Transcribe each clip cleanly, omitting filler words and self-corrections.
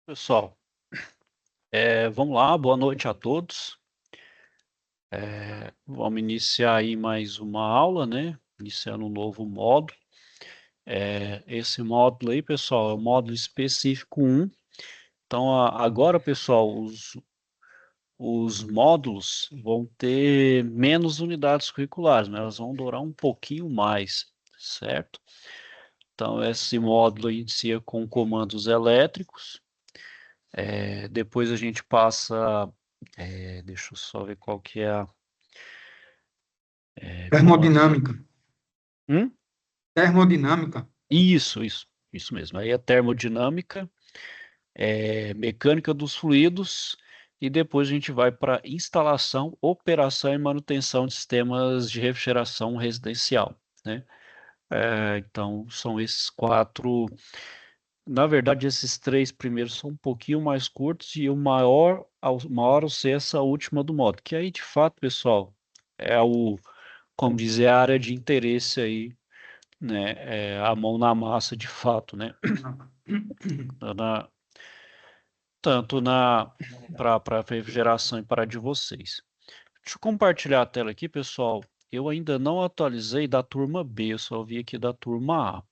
Pessoal, vamos lá, boa noite a todos. Vamos iniciar aí mais uma aula, né? Iniciando um novo módulo. Esse módulo aí, pessoal, é o módulo específico 1. Então, agora, pessoal, os módulos vão ter menos unidades curriculares, mas elas vão durar um pouquinho mais, certo? Então, esse módulo inicia com comandos elétricos. Depois a gente passa. Deixa eu só ver qual que é a. Comandos. Termodinâmica. Hum? Termodinâmica. Isso mesmo. Aí é termodinâmica, mecânica dos fluidos, e depois a gente vai para instalação, operação e manutenção de sistemas de refrigeração residencial, né? Então, são esses quatro. Na verdade, esses três primeiros são um pouquinho mais curtos e o maior ao ser essa última do módulo, que aí, de fato, pessoal, como dizer, a área de interesse aí, né? A mão na massa, de fato, né? Na, tanto para refrigeração e para a de vocês. Deixa eu compartilhar a tela aqui, pessoal. Eu ainda não atualizei da turma B, eu só vi aqui da turma A.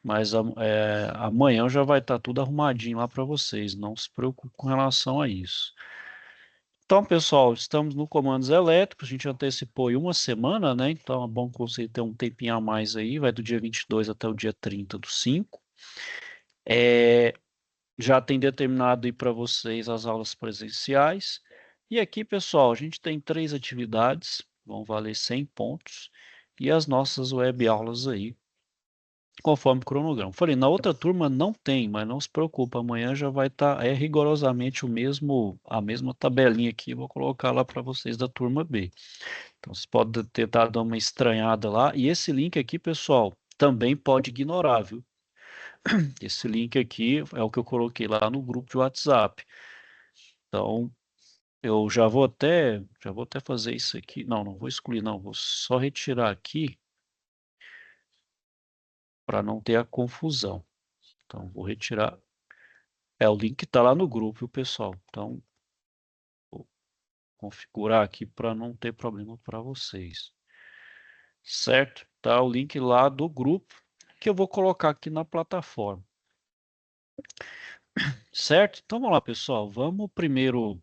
Mas amanhã já vai estar tudo arrumadinho lá para vocês. Não se preocupe com relação a isso. Então, pessoal, estamos no comandos elétricos. A gente antecipou aí uma semana, né? Então é bom que você tenha um tempinho a mais aí. Vai do dia 22 até o dia 30/5. Já tem determinado aí para vocês as aulas presenciais. E aqui, pessoal, a gente tem 3 atividades, vão valer 100 pontos, e as nossas web aulas aí, conforme o cronograma. Falei, na outra turma não tem, mas não se preocupe, amanhã já vai estar, rigorosamente a mesma tabelinha aqui, eu vou colocar lá para vocês da turma B. Então, você pode ter dado uma estranhada lá, e esse link aqui, pessoal, também pode ignorar, viu? Esse link aqui é o que eu coloquei lá no grupo de WhatsApp. Então, eu já vou até fazer isso aqui. Não, não vou excluir, não. Vou só retirar aqui para não ter a confusão. Então, vou retirar. O link está lá no grupo, viu, pessoal? Então, vou configurar aqui para não ter problema para vocês. Certo? Tá o link lá do grupo que eu vou colocar aqui na plataforma. Certo? Então, vamos lá, pessoal. Vamos primeiro.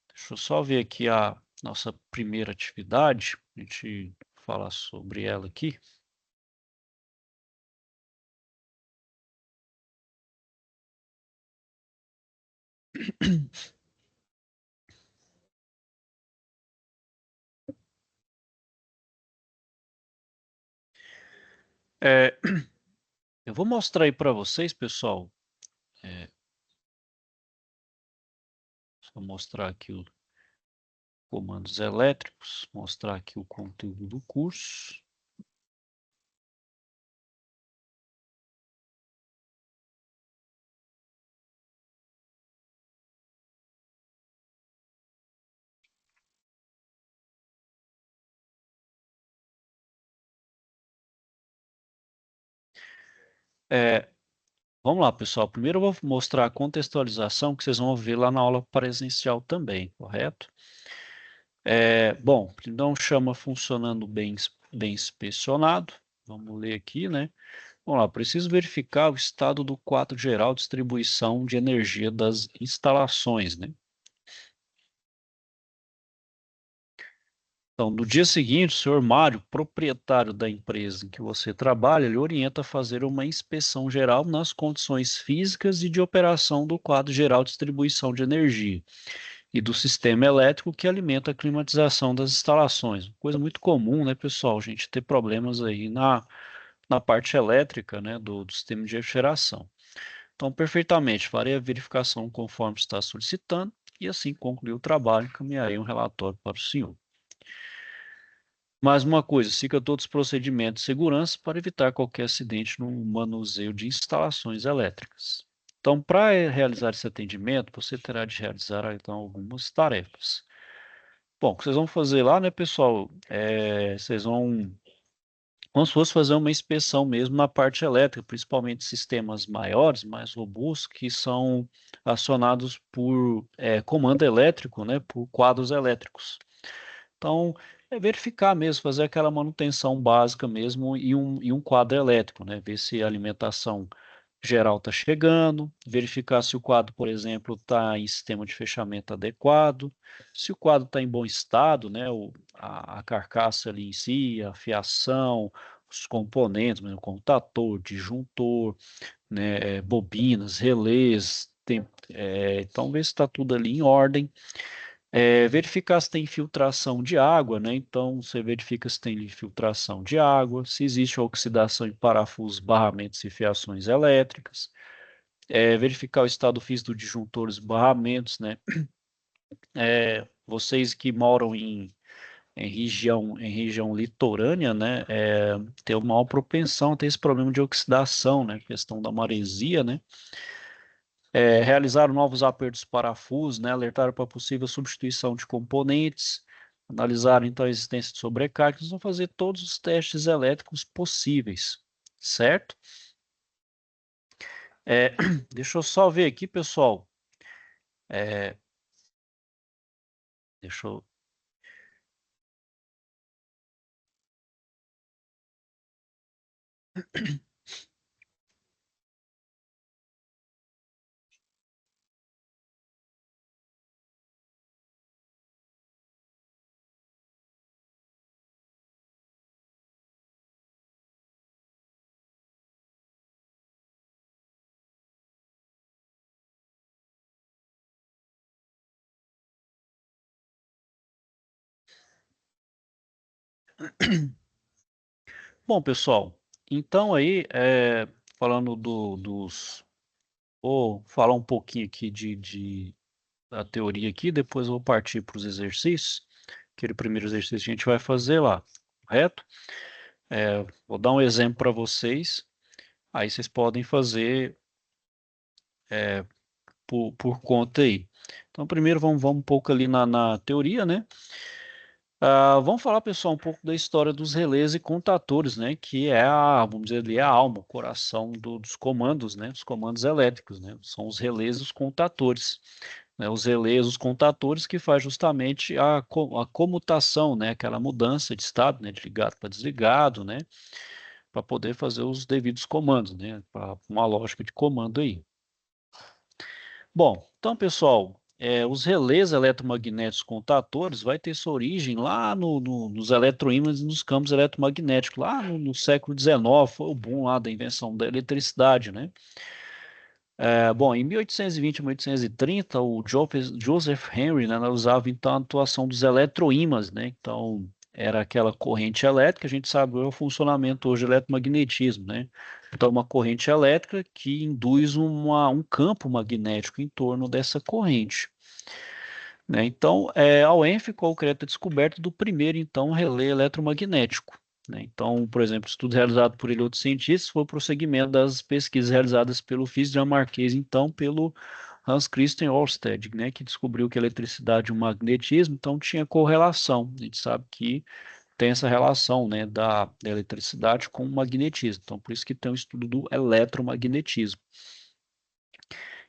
Deixa eu só ver aqui a nossa primeira atividade. A gente falar sobre ela aqui. É, eu vou mostrar aí para vocês, pessoal. Só mostrar aqui os comandos elétricos, mostrar aqui o conteúdo do curso. É, vamos lá, pessoal. Primeiro eu vou mostrar a contextualização que vocês vão ver lá na aula presencial também, correto? Bom, então chama funcionando bem inspecionado. Vamos ler aqui, né? Vamos lá, preciso verificar o estado do quadro geral de distribuição de energia das instalações, né? Então, no dia seguinte, o senhor Mário, proprietário da empresa em que você trabalha, ele orienta a fazer uma inspeção geral nas condições físicas e de operação do quadro geral de distribuição de energia e do sistema elétrico que alimenta a climatização das instalações. Coisa muito comum, né, pessoal? A gente ter problemas aí na parte elétrica, né, do sistema de refrigeração. Então, perfeitamente, farei a verificação conforme está solicitando e assim concluir o trabalho, encaminharei um relatório para o senhor. Mais uma coisa, siga todos os procedimentos de segurança para evitar qualquer acidente no manuseio de instalações elétricas. Então, para realizar esse atendimento, você terá de realizar então algumas tarefas. Bom, o que vocês vão fazer lá, né, pessoal? Vocês vão como se fosse fazer uma inspeção mesmo na parte elétrica, principalmente sistemas maiores, mais robustos, que são acionados por comando elétrico, né, por quadros elétricos. Então, é verificar mesmo, fazer aquela manutenção básica mesmo e um quadro elétrico, né, ver se a alimentação geral está chegando, verificar se o quadro, por exemplo, está em sistema de fechamento adequado, se o quadro está em bom estado, né, a carcaça ali em si, a fiação, os componentes, o contator, disjuntor, né, bobinas, relés, então ver se está tudo ali em ordem. Verificar se tem infiltração de água, né? Então você verifica se tem infiltração de água, se existe oxidação em parafusos, barramentos e fiações elétricas. Verificar o estado físico dos disjuntores, barramentos, né? Vocês que moram em região litorânea, né? Tem uma maior propensão a ter esse problema de oxidação, né? Questão da maresia, né? Realizaram novos apertos de parafusos, né, alertaram para possível substituição de componentes, analisaram então a existência de sobrecarga, eles vão fazer todos os testes elétricos possíveis, certo? É, deixa eu só ver aqui, pessoal. É, deixa eu... Bom, pessoal, então aí, falando dos... Vou falar um pouquinho aqui da teoria aqui, depois eu vou partir para os exercícios. Aquele primeiro exercício a gente vai fazer lá, correto? Vou dar um exemplo para vocês, aí vocês podem fazer por conta aí. Então, primeiro vamos um pouco ali na teoria, né? Vamos falar, pessoal, um pouco da história dos relés e contatores, né? Que é vamos dizer ali, a alma, o coração dos comandos, né? Os comandos elétricos, né? São os relés e os contatores. Né? Os relés, os contatores que faz justamente a comutação, né? Aquela mudança de estado, né? De ligado para desligado, né? Para poder fazer os devidos comandos, né? Para uma lógica de comando aí. Bom, então, pessoal, os relés eletromagnéticos contatores vai ter sua origem lá nos eletroímãs e nos campos eletromagnéticos, lá no século XIX, foi o boom lá da invenção da eletricidade, né? Bom, em 1820 e 1830, o Joseph Henry, né, usava então a atuação dos eletroímãs, né? Então, era aquela corrente elétrica, a gente sabe o funcionamento hoje do eletromagnetismo, né? Então, uma corrente elétrica que induz um campo magnético em torno dessa corrente, né? Então, ao ENF ficou concreta a descoberta do primeiro, então, relé eletromagnético, né? Então, por exemplo, estudo realizado por ele e outros cientistas foi o prosseguimento das pesquisas realizadas pelo físico dinamarquês, então, pelo Hans Christian Ørsted, né, que descobriu que a eletricidade e o magnetismo, então, tinha correlação. A gente sabe que tem essa relação, né, da eletricidade com o magnetismo. Então, por isso que tem o estudo do eletromagnetismo.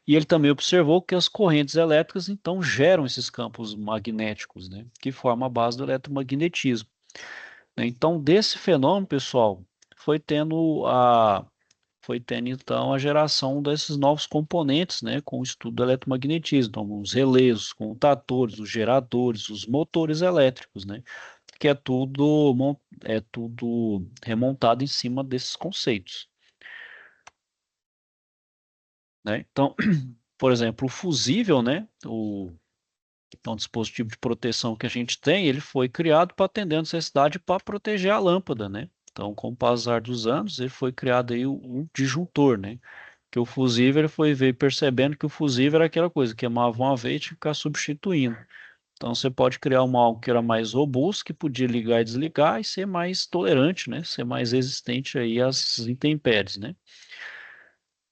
E ele também observou que as correntes elétricas, então, geram esses campos magnéticos, né, que formam a base do eletromagnetismo. Então, desse fenômeno, pessoal, foi tendo então a geração desses novos componentes, né, com o estudo do eletromagnetismo, então, os relés, os contatores, os geradores, os motores elétricos, né, que é tudo remontado em cima desses conceitos, né? Então, por exemplo, o fusível, né, é um dispositivo de proteção que a gente tem, ele foi criado para atender a necessidade para proteger a lâmpada, né? Então, com o passar dos anos, ele foi criado aí um disjuntor, né? Que o fusível ele veio percebendo que o fusível era aquela coisa, queimava uma vez e tinha que ficar substituindo. Então, você pode criar algo que era mais robusto, que podia ligar e desligar e ser mais tolerante, né? Ser mais resistente aí às intempéries, né?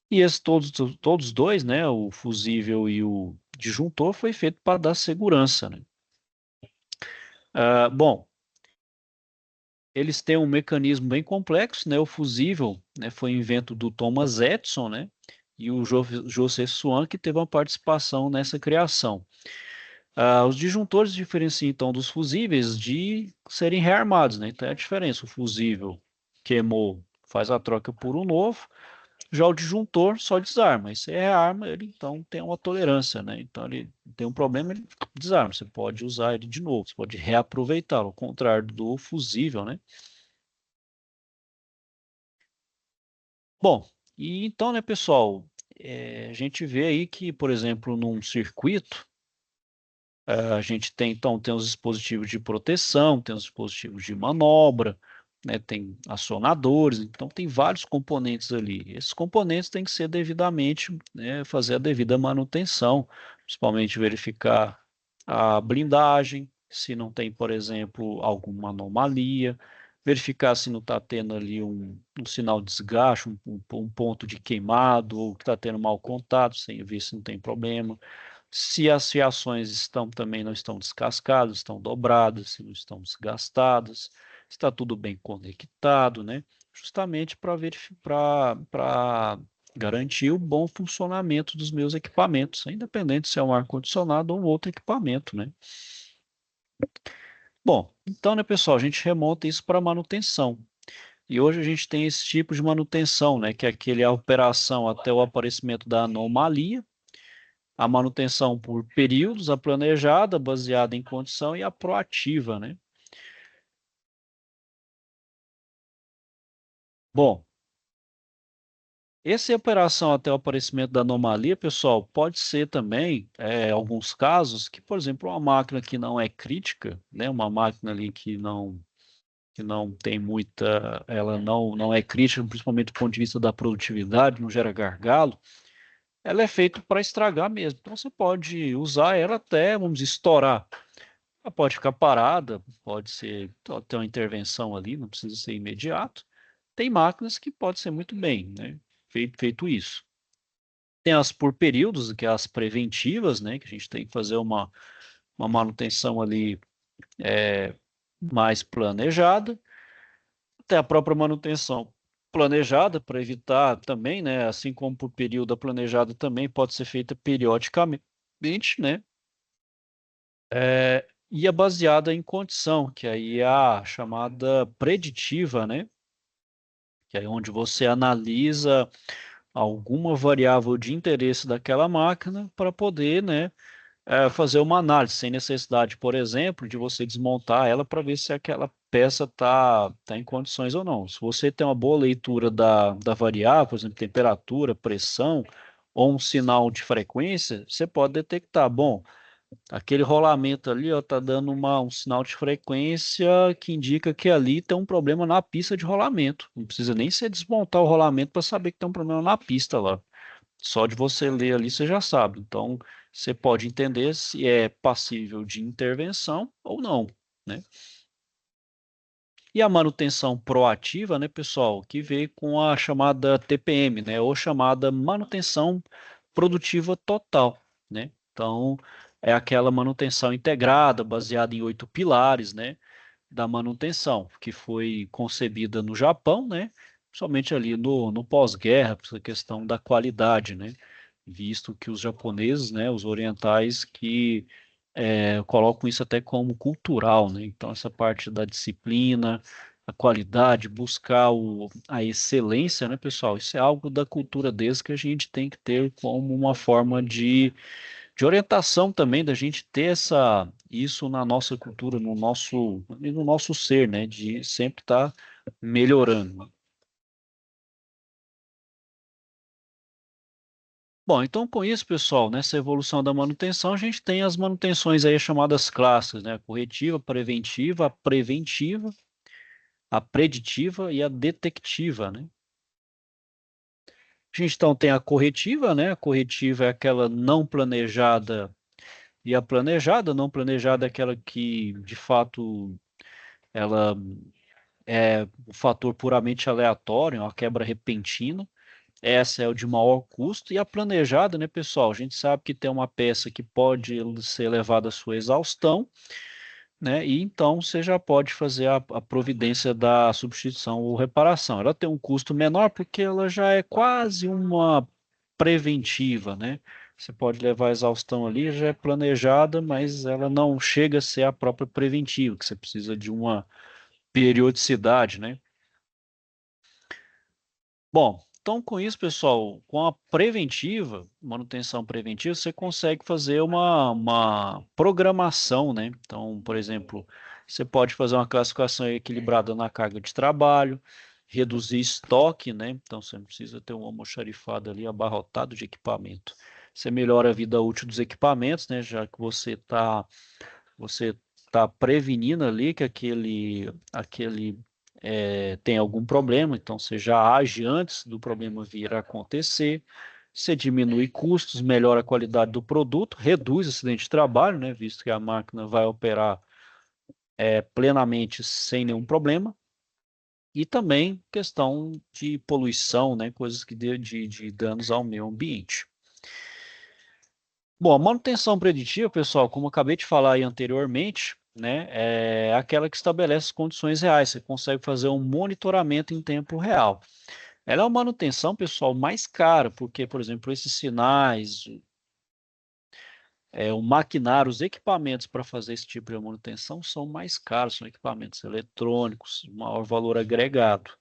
E esses todos dois, né? O fusível e o disjuntor foi feito para dar segurança, né? Bom, eles têm um mecanismo bem complexo, né? O fusível, né, foi invento do Thomas Edison, né? E o Joseph Swan que teve uma participação nessa criação. Os disjuntores diferenciam então dos fusíveis de serem rearmados, né? Então é a diferença. O fusível queimou, faz a troca por um novo. Já o disjuntor só desarma. E se rearma, ele então tem uma tolerância, né? Então ele tem um problema, ele desarma. Você pode usar ele de novo, você pode reaproveitá-lo, ao contrário do fusível, né? Bom, e então, né, pessoal, a gente vê aí que, por exemplo, num circuito, a gente tem, então, tem os dispositivos de proteção, tem os dispositivos de manobra, né, tem acionadores, então tem vários componentes ali. Esses componentes têm que ser devidamente, né, fazer a devida manutenção, principalmente verificar a blindagem, se não tem, por exemplo, alguma anomalia, verificar se não está tendo ali um sinal de desgaste, um ponto de queimado, ou que está tendo mau contato, sem ver se não tem problema. Se as fiações estão também não estão descascadas, estão dobradas, se não estão desgastadas, está tudo bem conectado, né? Justamente para garantir o bom funcionamento dos meus equipamentos, independente se é um ar-condicionado ou um outro equipamento, né? Bom, então, né, pessoal, a gente remonta isso para manutenção. E hoje a gente tem esse tipo de manutenção, né, que é aquele a operação até o aparecimento da anomalia, a manutenção por períodos, a planejada, baseada em condição, e a proativa, né? Bom, essa operação até o aparecimento da anomalia, pessoal, pode ser também, alguns casos, que, por exemplo, uma máquina que não é crítica, né, uma máquina ali que não tem muita, ela não é crítica, principalmente do ponto de vista da produtividade, não gera gargalo, ela é feita para estragar mesmo. Então você pode usar ela até, vamos dizer, estourar. Ela pode ficar parada, pode ser ter uma intervenção ali, não precisa ser imediato. Tem máquinas que pode ser muito bem, né? Feito isso. Tem as por períodos, que é as preventivas, né? Que a gente tem que fazer uma manutenção ali mais planejada. Tem a própria manutenção planejada para evitar também, né? Assim como por período planejada também pode ser feita periodicamente, né? E é baseada em condição, que aí é a chamada preditiva, né? Que é onde você analisa alguma variável de interesse daquela máquina para poder, né, fazer uma análise, sem necessidade, por exemplo, de você desmontar ela para ver se aquela peça tá em condições ou não. Se você tem uma boa leitura da variável, por exemplo, temperatura, pressão, ou um sinal de frequência, você pode detectar, bom, aquele rolamento ali, ó, tá dando um sinal de frequência que indica que ali tem um problema na pista de rolamento. Não precisa nem você desmontar o rolamento para saber que tem um problema na pista lá. Só de você ler ali você já sabe. Então, você pode entender se é passível de intervenção ou não, né? E a manutenção proativa, né, pessoal, que veio com a chamada TPM, né, ou chamada manutenção produtiva total, né? Então, é aquela manutenção integrada, baseada em 8 pilares, né, da manutenção, que foi concebida no Japão, né, somente ali no pós-guerra, por essa questão da qualidade, né, visto que os japoneses, né, os orientais, que colocam isso até como cultural, né, então essa parte da disciplina, a qualidade, buscar a excelência, né, pessoal, isso é algo da cultura deles que a gente tem que ter como uma forma de orientação também, da gente ter isso na nossa cultura, no nosso ser, né? De sempre estar melhorando. Bom, então com isso, pessoal, nessa evolução da manutenção, a gente tem as manutenções aí chamadas clássicas, né? A corretiva, a preditiva e a detectiva, né? A gente então tem a corretiva, né? A corretiva é aquela não planejada e a planejada, não planejada é aquela que, de fato, ela é um fator puramente aleatório, uma quebra repentina. Essa é o de maior custo. E a planejada, né, pessoal? A gente sabe que tem uma peça que pode ser levada à sua exaustão, né? E então você já pode fazer a providência da substituição ou reparação. Ela tem um custo menor porque ela já é quase uma preventiva, né? Você pode levar a exaustão ali, já é planejada, mas ela não chega a ser a própria preventiva, que você precisa de uma periodicidade, né? Bom, então com isso, pessoal, com a preventiva, manutenção preventiva, você consegue fazer uma programação, né? Então, por exemplo, você pode fazer uma classificação equilibrada na carga de trabalho, reduzir estoque, né? Então, você não precisa ter um almoxarifado ali abarrotado de equipamento. Você melhora a vida útil dos equipamentos, né? Já que você tá prevenindo ali que aquele tem algum problema, então você já age antes do problema vir a acontecer. Você diminui custos, melhora a qualidade do produto, reduz acidente de trabalho, né, visto que a máquina vai operar plenamente sem nenhum problema. E também questão de poluição, né, coisas que dê de danos ao meio ambiente. Bom, a manutenção preditiva, pessoal, como eu acabei de falar aí anteriormente, né, é aquela que estabelece as condições reais. Você consegue fazer um monitoramento em tempo real. Ela é uma manutenção, pessoal, mais cara, porque, por exemplo, esses sinais, o maquinário, os equipamentos para fazer esse tipo de manutenção são mais caros, são equipamentos eletrônicos, maior valor agregado.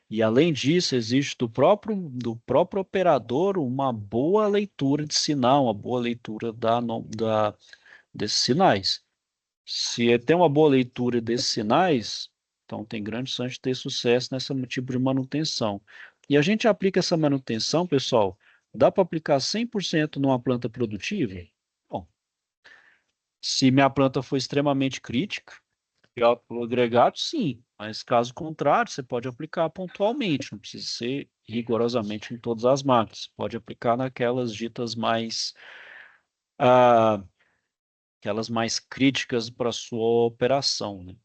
E, além disso, existe do próprio operador uma boa leitura de sinal, uma boa leitura desses sinais. Se ele tem uma boa leitura desses sinais, então tem grande chance de ter sucesso nesse tipo de manutenção. E a gente aplica essa manutenção, pessoal, dá para aplicar 100% numa planta produtiva? Bom, se minha planta for extremamente crítica, e alto valor agregado, sim, mas caso contrário, você pode aplicar pontualmente, não precisa ser rigorosamente em todas as máquinas, pode aplicar naquelas ditas ah, aquelas mais críticas para a sua operação, né?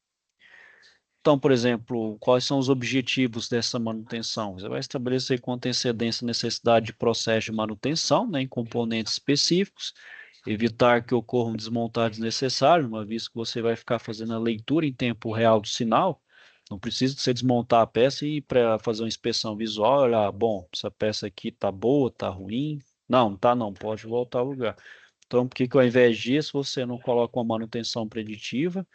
Então, por exemplo, quais são os objetivos dessa manutenção? Você vai estabelecer com antecedência a necessidade de processo de manutenção, né, em componentes específicos, evitar que ocorram desmontagens desnecessários, uma vez que você vai ficar fazendo a leitura em tempo real do sinal, não precisa de você desmontar a peça e para fazer uma inspeção visual, olhar, bom, essa peça aqui está boa, está ruim? Não, não está não, pode voltar ao lugar. Então, por que que ao invés disso você não coloca uma manutenção preditiva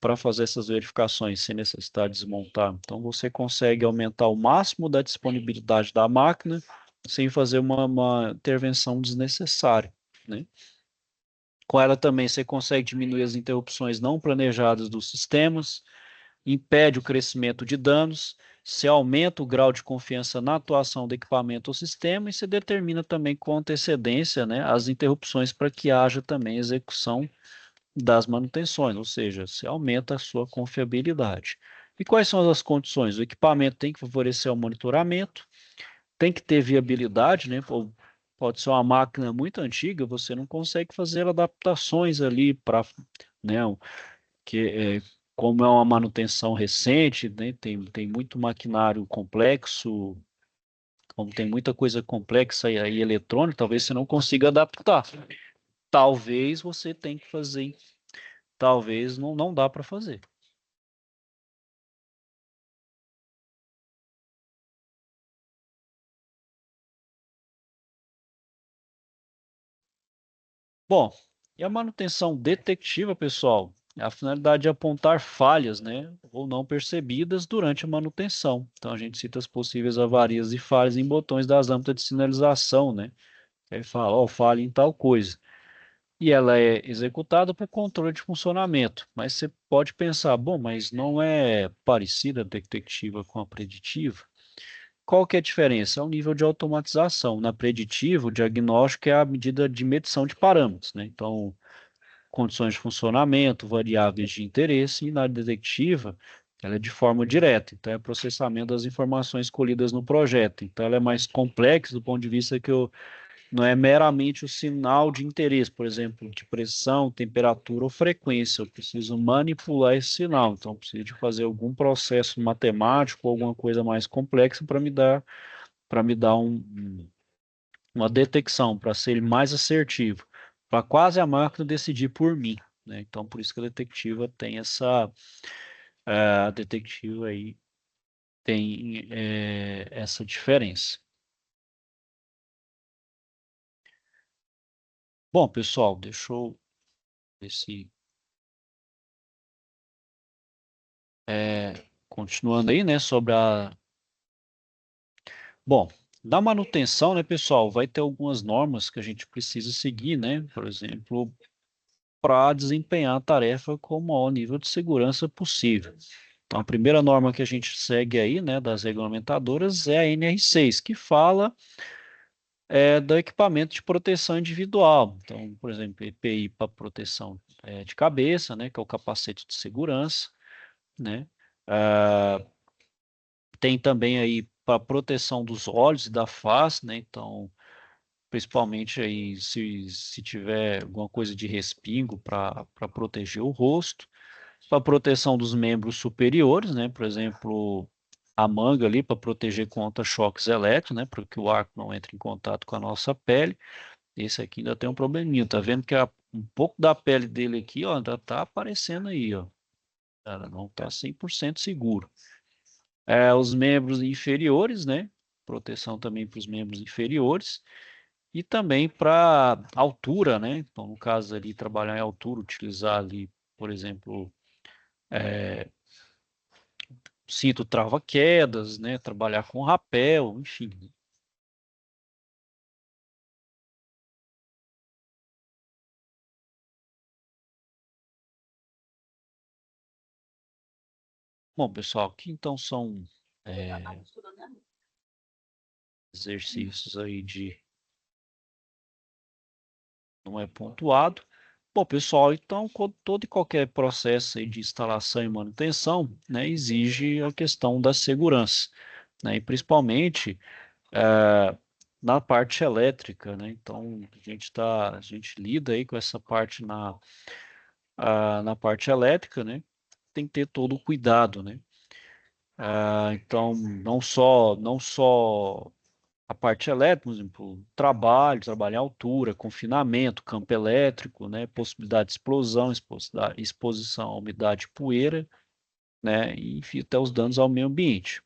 para fazer essas verificações sem necessidade de desmontar? Então, você consegue aumentar o máximo da disponibilidade da máquina sem fazer uma intervenção desnecessária, né? Com ela também você consegue diminuir as interrupções não planejadas dos sistemas, impede o crescimento de danos, se aumenta o grau de confiança na atuação do equipamento ou sistema e se determina também com antecedência, né, as interrupções para que haja também execução das manutenções, ou seja, se aumenta a sua confiabilidade. E quais são as condições? O equipamento tem que favorecer o monitoramento, tem que ter viabilidade, né? Pode ser uma máquina muito antiga, você não consegue fazer adaptações ali para, né, que como é uma manutenção recente, né, tem muito maquinário complexo, como tem muita coisa complexa aí eletrônica, talvez você não consiga adaptar. Talvez você tenha que fazer, talvez não dá para fazer. Bom, e a manutenção detectiva, pessoal, a finalidade é apontar falhas, né, ou não percebidas durante a manutenção. Então a gente cita as possíveis avarias e falhas em botões das lâmpadas de sinalização, né? Aí fala, ó, falha em tal coisa. E ela é executada por controle de funcionamento. Mas você pode pensar, bom, mas não é parecida a detectiva com a preditiva? Qual que é a diferença? É o nível de automatização. Na preditiva, o diagnóstico é a medida de medição de parâmetros, né? Então, condições de funcionamento, variáveis de interesse, e na detectiva, ela é de forma direta, então é processamento das informações colhidas no projeto. Então, ela é mais complexa do ponto de vista que não é meramente o sinal de interesse, por exemplo, de pressão, temperatura ou frequência. Eu preciso manipular esse sinal, então eu preciso de fazer algum processo matemático, alguma coisa mais complexa para me dar uma detecção, para ser mais assertivo, para quase a máquina decidir por mim, né? Então, por isso que a detectiva tem a detectiva aí tem essa diferença. Bom, pessoal, deixa eu ver se continuando aí, né, sobre a... Bom, da manutenção, né, pessoal, vai ter algumas normas que a gente precisa seguir, né? Por exemplo, para desempenhar a tarefa com o maior nível de segurança possível. Então, a primeira norma que a gente segue aí, né, das regulamentadoras é a NR6, que fala do equipamento de proteção individual. Então, por exemplo, EPI para proteção de cabeça, né, que é o capacete de segurança, né? Ah, tem também aí para proteção dos olhos e da face, né? Então, principalmente aí se tiver alguma coisa de respingo para proteger o rosto, para proteção dos membros superiores, né? Por exemplo, a manga ali para proteger contra choques elétricos, né? Para que o arco não entre em contato com a nossa pele. Esse aqui ainda tem um probleminha, tá vendo que um pouco da pele dele aqui, ó, ainda tá aparecendo aí, ó. Ela não tá 100% seguro. Os membros inferiores, né? Proteção também para os membros inferiores e também para altura, né? Então, no caso ali, trabalhar em altura, utilizar ali, por exemplo, cinto trava-quedas, né? Trabalhar com rapel, enfim. Bom, pessoal, aqui então são exercícios aí de não é pontuado. Bom, pessoal, então todo e qualquer processo aí de instalação e manutenção, né, exige a questão da segurança, né, e principalmente na parte elétrica, né? Então a gente lida aí com essa parte na parte elétrica, né? Tem que ter todo o cuidado, né? Então não só a parte elétrica, por exemplo, trabalhar em altura, confinamento, campo elétrico, né? Possibilidade de explosão, exposição à umidade e poeira, né? E enfim, até os danos ao meio ambiente.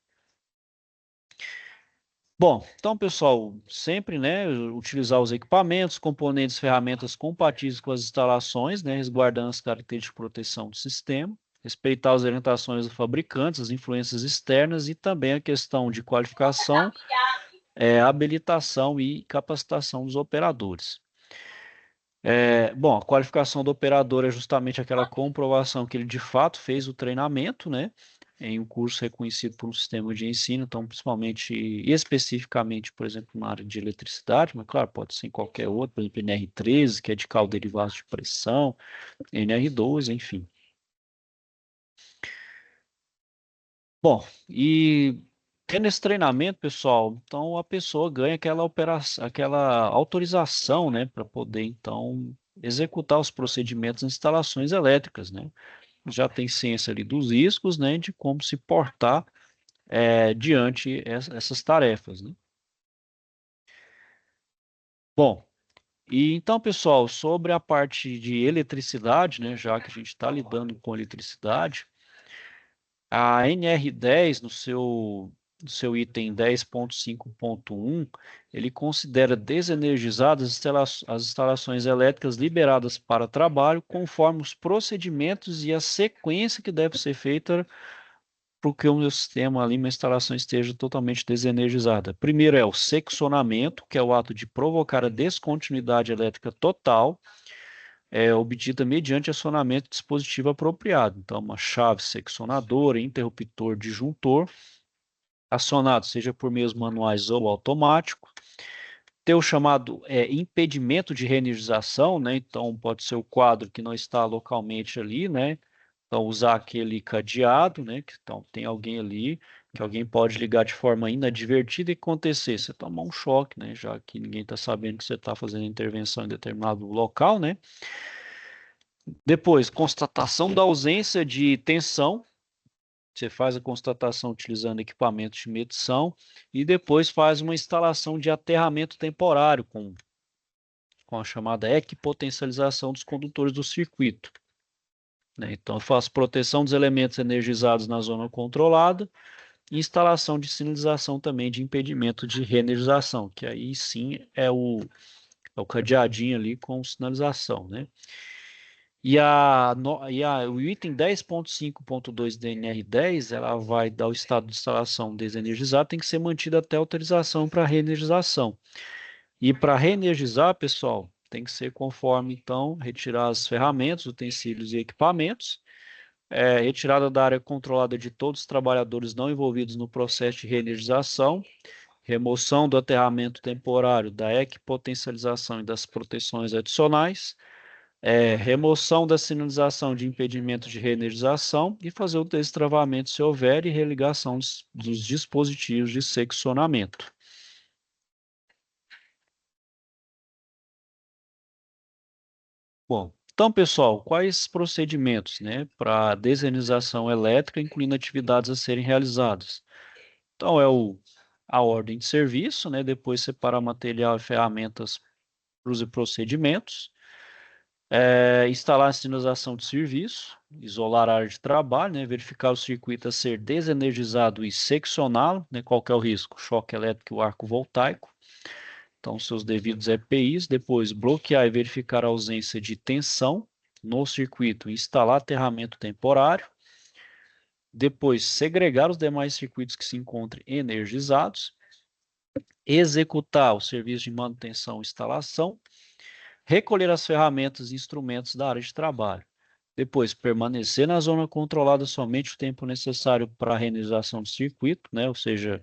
Bom, então, pessoal, sempre, né, utilizar os equipamentos, componentes, ferramentas compatíveis com as instalações, né, resguardando as características de proteção do sistema, respeitar as orientações do fabricante, as influências externas e também a questão de qualificação, habilitação e capacitação dos operadores. Bom, a qualificação do operador é justamente aquela comprovação que ele de fato fez o treinamento, né? Em um curso reconhecido por um sistema de ensino, então, principalmente, especificamente, por exemplo, na área de eletricidade, mas claro, pode ser em qualquer outro, por exemplo, NR13, que é de cálculo derivado de pressão, NR12, enfim. Bom, e tendo esse treinamento, pessoal, então a pessoa ganha aquela operação, aquela autorização, né, para poder então executar os procedimentos em instalações elétricas, né? Já tem ciência ali dos riscos, né, de como se portar diante essas tarefas, né? Bom, e então, pessoal, sobre a parte de eletricidade, né, já que a gente está lidando com eletricidade, a NR10, no seu item 10.5.1, ele considera desenergizadas as instalações elétricas liberadas para trabalho conforme os procedimentos e a sequência que deve ser feita para que o meu sistema ali, minha instalação esteja totalmente desenergizada. Primeiro é o seccionamento, que é o ato de provocar a descontinuidade elétrica total, obtida mediante acionamento de dispositivo apropriado. Então, uma chave seccionadora, interruptor disjuntor, acionado seja por meios manuais ou automático. Ter o chamado impedimento de reenergização, né? Então, pode ser o quadro que não está localmente ali, né? Então, usar aquele cadeado, né? Que, então, tem alguém ali, que alguém pode ligar de forma inadvertida e acontecer. Você tomar um choque, né? Já que ninguém está sabendo que você está fazendo intervenção em determinado local, né? Depois, constatação da ausência de tensão. Você faz a constatação utilizando equipamentos de medição e depois faz uma instalação de aterramento temporário com a chamada equipotencialização dos condutores do circuito. né? Então, eu faço proteção dos elementos energizados na zona controlada e instalação de sinalização também de impedimento de reenergização, que aí sim é o cadeadinho ali com sinalização, né? O item 10.5.2 DNR10, ela vai dar o estado de instalação desenergizado, tem que ser mantida até autorização para reenergização. E para reenergizar, pessoal, tem que ser conforme, então, retirar as ferramentas, utensílios e equipamentos, retirada da área controlada de todos os trabalhadores não envolvidos no processo de reenergização, remoção do aterramento temporário, da equipotencialização e das proteções adicionais, remoção da sinalização de impedimento de reenergização e fazer o destravamento se houver e religação dos dispositivos de seccionamento. Bom, então, pessoal, quais procedimentos, né, para desalinização elétrica, incluindo atividades a serem realizadas? Então, a ordem de serviço, né, depois separar material e ferramentas para os procedimentos, instalar a sinalização de serviço, isolar a área de trabalho, né, verificar o circuito a ser desenergizado e seccioná-lo, né, qual que é o risco? Choque elétrico e o arco voltaico. Então, seus devidos EPIs, depois bloquear e verificar a ausência de tensão no circuito, instalar aterramento temporário, depois segregar os demais circuitos que se encontrem energizados, executar o serviço de manutenção e instalação, recolher as ferramentas e instrumentos da área de trabalho. Depois, permanecer na zona controlada somente o tempo necessário para a reenergização do circuito, né? Ou seja,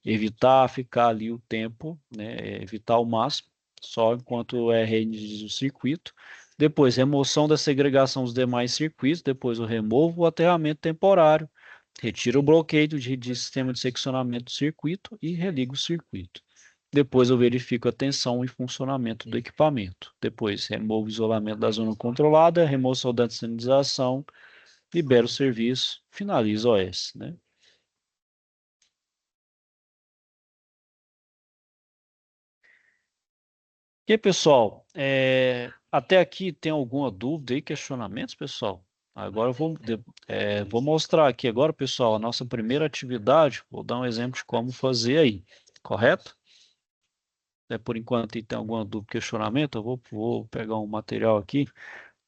evitar ficar ali o tempo, né? Evitar ao máximo, só enquanto reenergiza o circuito. Depois, remoção da segregação dos demais circuitos. Depois, o removo o aterramento temporário. Retira o bloqueio de sistema de seccionamento do circuito e religa o circuito. Depois eu verifico a tensão e funcionamento do equipamento. Depois removo o isolamento da zona controlada, remoção da sinalização, libero o serviço, finalizo o OS, né? E aí, pessoal, até aqui tem alguma dúvida e questionamentos, pessoal? Agora eu vou mostrar aqui agora, pessoal, a nossa primeira atividade. Vou dar um exemplo de como fazer aí, correto? Por enquanto, tem alguma dúvida, questionamento, eu vou pegar um material aqui,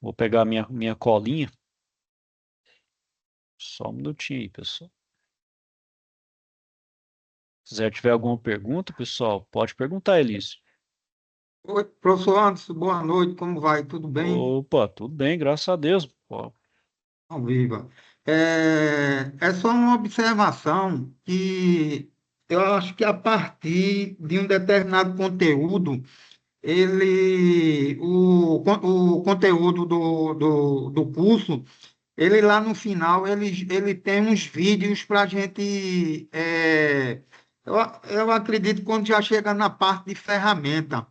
vou pegar minha colinha. Só um minutinho aí, pessoal. Se tiver alguma pergunta, pessoal, pode perguntar, Elísio. Oi, professor Anderson, boa noite, como vai? Tudo bem? Opa, tudo bem, graças a Deus. Pô. Ao viva. É só uma observação que eu acho que a partir de um determinado conteúdo, o conteúdo do curso, ele lá no final, ele tem uns vídeos para a gente. Eu acredito que quando já chega na parte de ferramenta.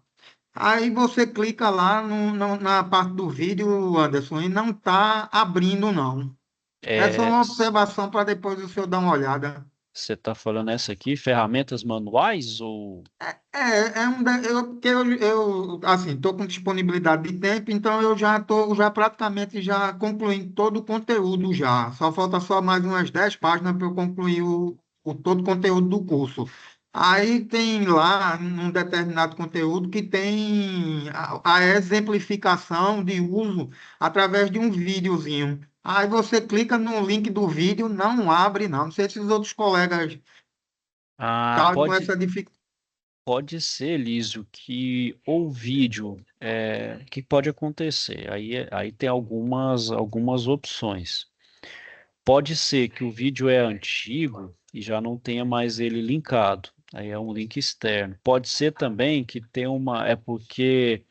Aí você clica lá na parte do vídeo, Anderson, e não está abrindo, não. É só uma observação para depois o senhor dar uma olhada. Você está falando essa aqui, ferramentas manuais ou... Porque assim, estou com disponibilidade de tempo, então eu já estou já praticamente já concluindo todo o conteúdo já. Só falta só mais umas 10 páginas para eu concluir todo o conteúdo do curso. Aí tem lá um determinado conteúdo que tem a exemplificação de uso através de um videozinho. Aí você clica no link do vídeo, não abre, não. Não sei se os outros colegas Ah, estão com essa dificuldade. pode ser, Elísio, que o vídeo, o que pode acontecer? Aí tem algumas opções. Pode ser que o vídeo é antigo e já não tenha mais ele linkado. Aí é um link externo. Pode ser também que tenha é porque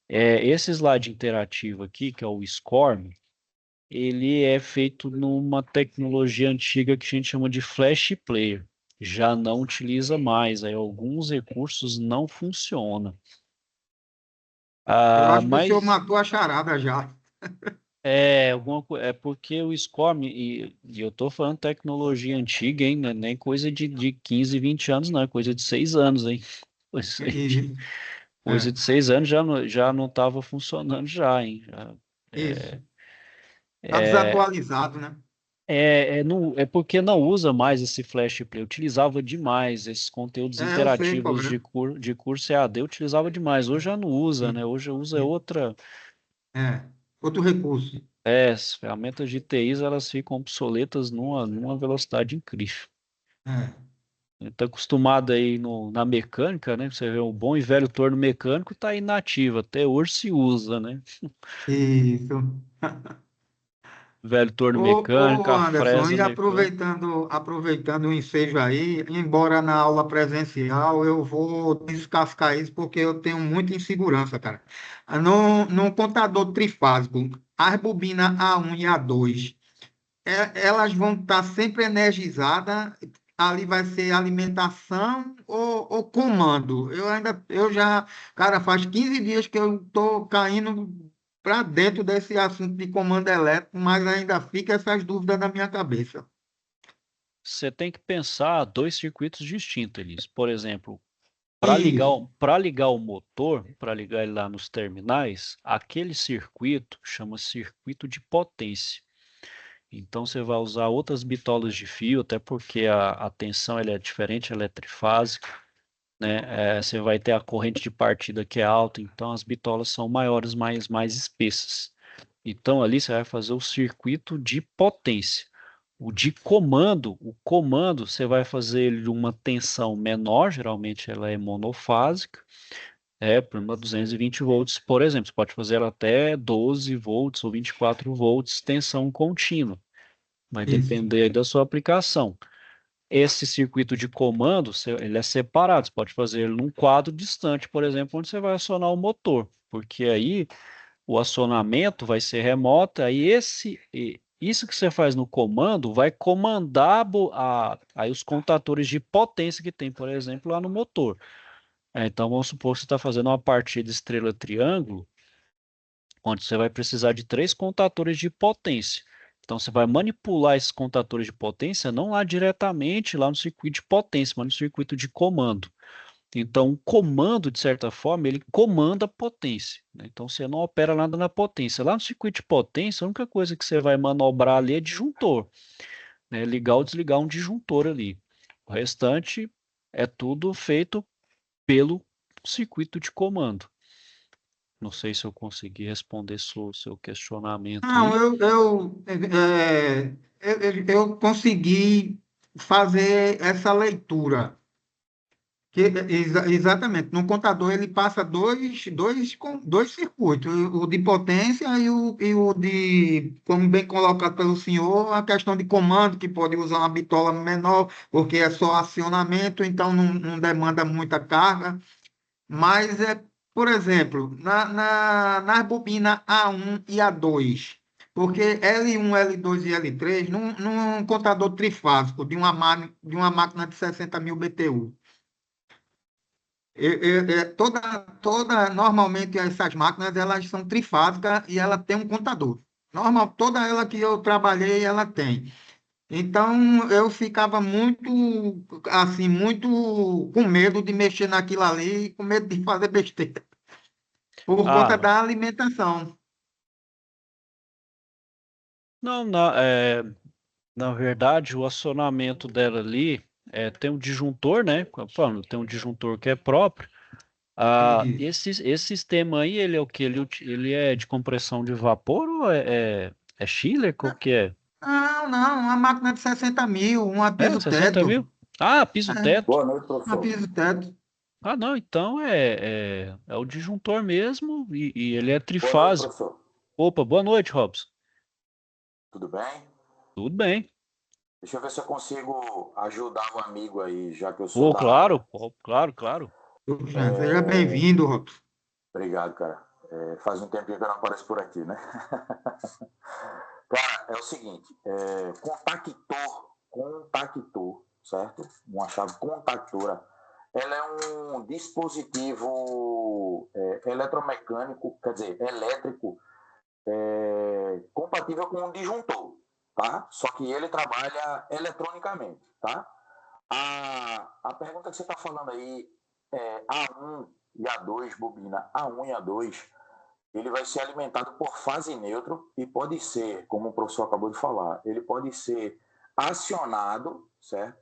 esse slide interativo aqui, que é o SCORM, ele é feito numa tecnologia antiga que a gente chama de Flash Player. Já não utiliza mais, aí alguns recursos não funcionam. Eu Ah, acho que o senhor mas matou a charada já. é porque o SCORM, e eu estou falando tecnologia antiga, hein, não é nem coisa de 15, 20 anos, não, é coisa de 6 anos, hein? E, Coisa é, de 6 anos já não estava funcionando já, hein? isso. Tá desatualizado, né? É porque não usa mais esse Flash Play. Eu utilizava demais esses conteúdos Eu sei qual interativos é. de curso EAD, eu utilizava demais. Hoje já não usa, né? Sim, Hoje usa sim. outra. É. Outro recurso. As ferramentas de TIs elas ficam obsoletas numa velocidade incrível. É. Está acostumado aí na mecânica, né? Você vê o bom e velho torno mecânico está inativo, até hoje se usa, né? Isso. Velho torno Ô, mecânico, a Anderson, fresa e mecânica. aproveitando o ensejo aí, embora na aula presencial, eu vou descascar isso porque eu tenho muita insegurança, cara. No contador trifásico, as bobinas A1 e A2, elas vão estar sempre energizadas, ali vai ser alimentação ou comando. Cara, faz 15 dias que eu estou caindo para dentro desse assunto de comando elétrico, mas ainda fica essas dúvidas na minha cabeça. Você tem que pensar dois circuitos distintos, Elis. Por exemplo, Isso, para ligar o motor, para ligar ele lá nos terminais, aquele circuito chama circuito de potência. Então você vai usar outras bitolas de fio, até porque a tensão ela é diferente, ela é trifásica, né? Você vai ter a corrente de partida que é alta, então as bitolas são maiores, mais espessas. Então ali você vai fazer o circuito de potência. O comando você vai fazer ele de uma tensão menor, geralmente ela é monofásica, por uma 220 volts, por exemplo. Você pode fazer ela até 12 volts ou 24 volts, tensão contínua. Vai isso, depender aí da sua aplicação. Esse circuito de comando, ele é separado. Você pode fazer ele num quadro distante, por exemplo, onde você vai acionar o motor, porque aí o acionamento vai ser remoto, aí isso que você faz no comando vai comandar aí os contatores de potência que tem, por exemplo, lá no motor. Então vamos supor que você está fazendo uma partida estrela-triângulo, onde você vai precisar de três contatores de potência. Então você vai manipular esses contatores de potência não lá diretamente lá no circuito de potência, mas no circuito de comando. Então, o comando, de certa forma, ele comanda a potência, né? Então, você não opera nada na potência. Lá no circuito de potência, a única coisa que você vai manobrar ali é disjuntor, né? Ligar ou desligar um disjuntor ali. O restante é tudo feito pelo circuito de comando. Não sei se eu consegui responder seu questionamento não, aí. eu consegui fazer essa leitura. Exatamente. No contador ele passa dois circuitos, o de potência e o de, como bem colocado pelo senhor, a questão de comando, que pode usar uma bitola menor, porque é só acionamento, então não demanda muita carga. Mas, por exemplo, nas bobinas A1 e A2, porque L1, L2 e L3, num contador trifásico de uma máquina de 60 mil BTU, normalmente essas máquinas elas são trifásicas e ela tem um contador. Normal, toda ela que eu trabalhei, ela tem. Então eu ficava muito assim, muito com medo de mexer naquilo ali, com medo de fazer besteira, por conta Ah, da alimentação. não, na verdade, o acionamento dela ali tem um disjuntor, né? Falando, tem um disjuntor que é próprio. Isso. Esse sistema aí, ele é o que? Ele é de compressão de vapor ou é chiller? Qual que é? Não, não, uma máquina de 60 mil, uma 60 piso-teto. mil? Ah, piso É, teto. Boa noite, uma professor. piso-teto. Ah, não, então é o disjuntor mesmo e ele é Boa noite, trifásico. professor. Opa, boa noite, Robson. Tudo bem? Tudo bem. Deixa eu ver se eu consigo ajudar o amigo aí, já que eu sou Pô, da claro, área. pô, claro, claro. Poxa, seja É, bem-vindo, Robson. Obrigado, cara. Faz um tempinho que eu não apareço por aqui, né? Cara, é o seguinte, contactor, certo? Uma chave contactora, ela é um dispositivo eletromecânico, quer dizer, elétrico, compatível com um disjuntor, tá? Só que ele trabalha eletronicamente, tá? A pergunta que você está falando aí é A1 e A2, bobina A1 e A2, ele vai ser alimentado por fase neutro e pode ser, como o professor acabou de falar, ele pode ser acionado, certo?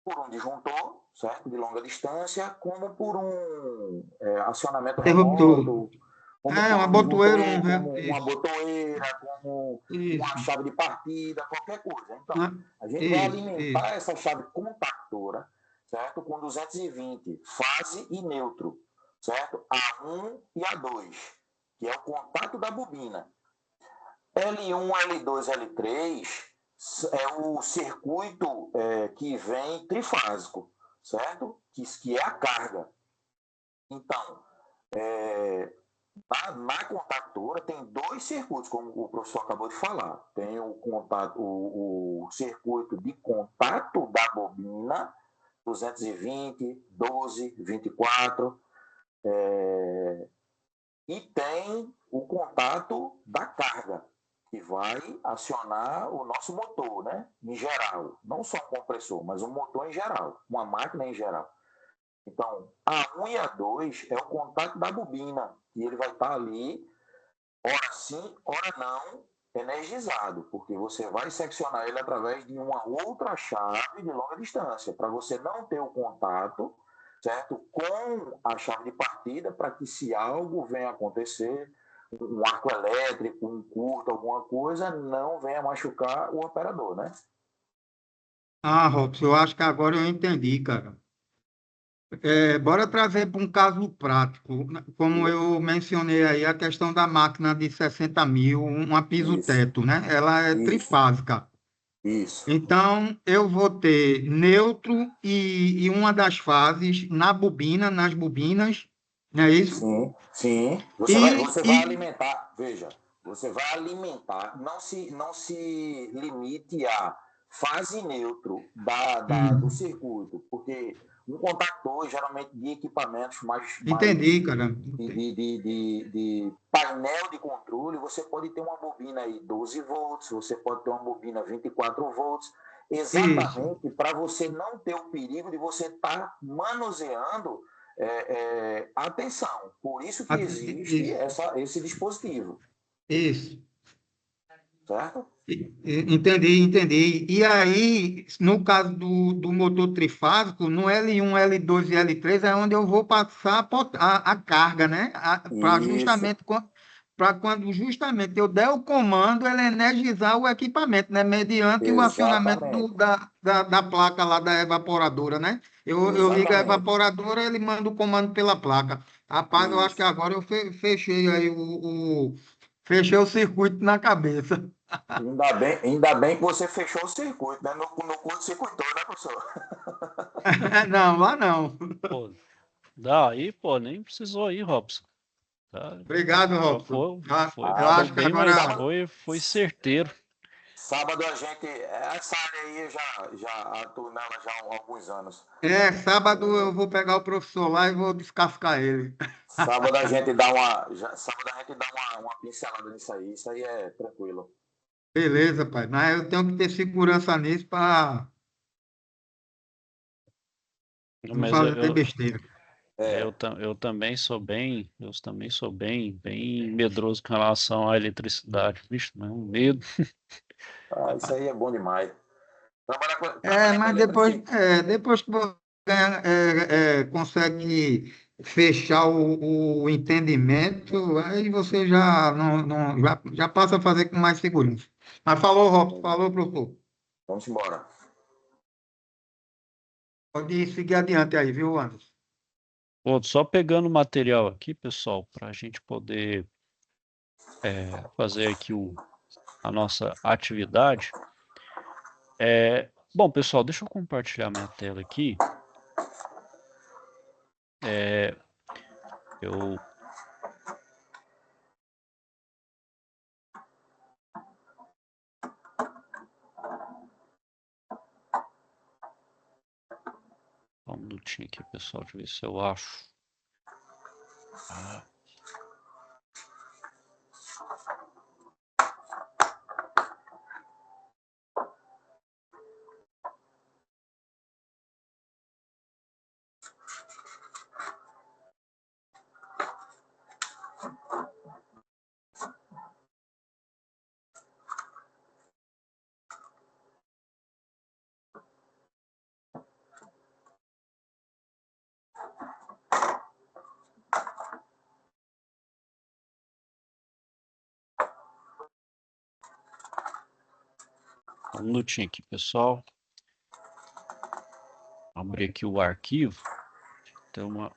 Por um disjuntor, certo? De longa distância, como por um acionamento Interruptor. remoto, como É, por uma um botoeira, disjuntor, como uma isso, botoeira, como uma isso. chave de partida, qualquer coisa. Então, Ah, a gente vai isso, alimentar isso. essa chave compactora, certo? Com 220, fase e neutro, certo? A1 e A2, que é o contato da bobina. L1, L2, L3 é o circuito que vem trifásico, certo? Que é a carga. Então, na contactora tem dois circuitos, como o professor acabou de falar. Tem o circuito de contato da bobina, 220, 12, 24, e tem o contato da carga, que vai acionar o nosso motor, né? Em geral. Não só um compressor, mas um motor em geral, uma máquina em geral. Então, A1 e A2 é o contato da bobina, e ele vai estar ali, ora sim, ora não, energizado, porque você vai seccionar ele através de uma outra chave de longa distância, para você não ter o contato, certo, com a chave de partida, para que se algo venha acontecer, um arco elétrico, um curto, alguma coisa, não venha machucar o operador, né? Ah, Robson, eu acho que agora eu entendi, cara. Bora trazer para um caso prático. Como eu mencionei aí, a questão da máquina de 60 mil, uma Isso, piso-teto, né? Ela é isso, trifásica. isso. Então, eu vou ter neutro e uma das fases na bobina, nas bobinas, não é isso? Sim, sim. E, Você vai e alimentar, veja, você vai alimentar, não se limite à fase neutro do hum, circuito, porque um contactor, geralmente de equipamentos mais entendi, cara. de painel de controle, você pode ter uma bobina aí 12 volts, você pode ter uma bobina 24 volts, Isso, exatamente para você não ter o perigo de você estar manuseando atenção. Por isso que existe isso, esse dispositivo, isso. certo? Entendi, entendi. E aí, no caso do motor trifásico, no L1, L2 e L3 é onde eu vou passar a carga, né? Para Isso, justamente para quando justamente eu der o comando, ele energizar o equipamento, né? Mediante o acionamento exatamente, da placa lá da evaporadora, né? Eu ligo a exatamente, evaporadora, ele manda o comando pela placa. Rapaz, eu acho que isso. agora eu fechei aí fechei o circuito na cabeça. Ainda bem que você fechou o circuito, né? No curto-circuitou, né, professor? Não, lá não. Pô, daí, pô, nem precisou ir, Robson. Tá? Obrigado, Já Robson. foi, foi, Eu Nada. foi acho que bem, mas agora foi certeiro. Sábado a gente. Essa área aí eu já atuo nela já há alguns anos. sábado eu vou pegar o professor lá e vou descascar ele. Sábado a gente dá uma pincelada nisso aí. Isso aí é tranquilo. Beleza, pai. Mas eu tenho que ter segurança nisso para não Mas fazer besteira. É, eu também sou bem medroso com relação à eletricidade. Vixe, mas um medo. isso aí é bom demais. É, Trabalhar com mas depois que você consegue fechar o entendimento, aí você já, já passa a fazer com mais segurança. Mas falou, Robson, falou, professor. Vamos embora. Pode seguir adiante aí, viu, Anderson? Pô, só pegando o material aqui, pessoal, para a gente poder fazer aqui a nossa atividade. Bom, pessoal, deixa eu compartilhar minha tela aqui. É, eu Só um minutinho aqui, pessoal, deixa eu ver se eu acho. Ah, Um minutinho aqui, pessoal. Abrir aqui o arquivo. Tem uma...